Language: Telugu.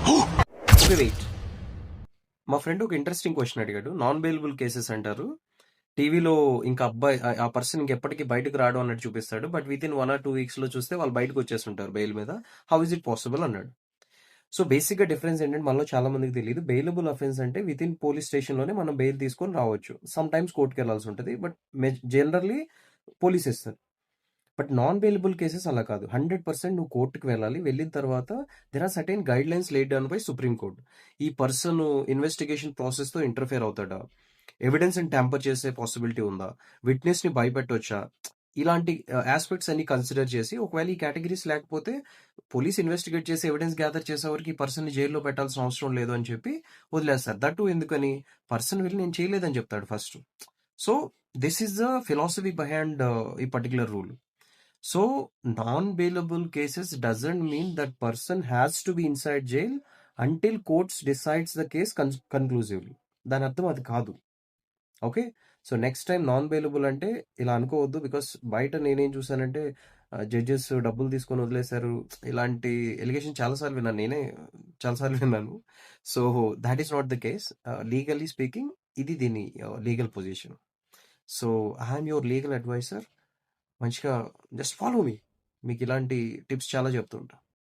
Okay, wait. మా ఫ్రెండ్ ఒక ఇంట్రెస్టింగ్ క్వశ్చన్ అడిగాడు. నాన్ బెయిలబుల్ కేసెస్ అంటారు. టీవీలో ఇంకా అబ్బాయి ఆ పర్సన్ ఇంకెప్పటికీ బయటకు రాడు అన్నట్టు చూపిస్తాడు. బట్ వితిన్ 1 or 2 వీక్స్‌లో చూస్తే వాళ్ళు బయటకు వచ్చేస్తుంటారు బెయిల్ మీద. హౌ ఇస్ ఇట్ పాసిబుల్ అన్నాడు. సో బేసిక్‌గా డిఫరెన్స్ ఏంటంటే మనలో చాలా మందికి తెలీదు. బెయిలబుల్ అఫెన్స్ అంటే వితిన్ పోలీస్ స్టేషన్‌లోనే మనం బెయిల్ తీసుకొని రావచ్చు. సమ్ టైమ్స్ కోర్ట్‌కెళ్ళాల్సి ఉంటది. బట్ జనరల్లీ పోలీస్ ఇస్తారు. బట్ నాన్ బెయిలబుల్ కేసెస్ అలా కాదు. 100% నువ్వు కోర్ట్‌కి వెళ్ళాలి. వెళ్ళిన తర్వాత there are certain guidelines laid down by supreme court. ఈ పర్సన్ ఇన్వెస్టిగేషన్ ప్రాసెస్‌తో ఇంటర్ఫియర్ అవుతాడా? ఎవిడెన్స్‌ని ట్యాంపర్ చేసే పాసిబిలిటీ ఉందా? విట్నెస్‌ని భయపెట్టొచ్చా? ఇలాంటి యాస్పెక్ట్స్ అన్ని కన్సిడర్ చేసి ఒకవేళ ఈ కేటగిరీస్ లేకపోతే పోలీస్ ఇన్వెస్టిగేట్ చేసి ఎవిడెన్స్ గ్యాదర్ చేసే వరకు ఈ పర్సన్‌ని జైల్‌లో పెట్టాల్సిన అవసరం లేదు అని చెప్పి వదిలేస్తారు. దట్ టూ ఎందుకని? పర్సన్ వెళ్ళి నేను చేయలేదని చెప్తాడు first. So this is the philosophy behind ఈ particular rule. So non-bailable cases doesn't mean that person has to be inside jail until courts decides the case conclusively. దాని అర్థం అది కాదు. Okay. So next time non bailable అంటే ఇలా అనుకోవద్దు. బికాస్ బయట నేనేం చూసానంటే జడ్జెస్ డబ్బులు తీసుకొని వదిలేశారు. ఇలాంటి ఎలిగేషన్ చాలా సార్లు విన్నాను. నేనే చాలా సార్లు విన్నాను. So that is not the case. Legally speaking ఇది దీని legal position. So I'm your legal advisor. మంచిగా జస్ట్ ఫాలో మీ. మీకు ఇలాంటి టిప్స్ చాలా చెప్తుంటా.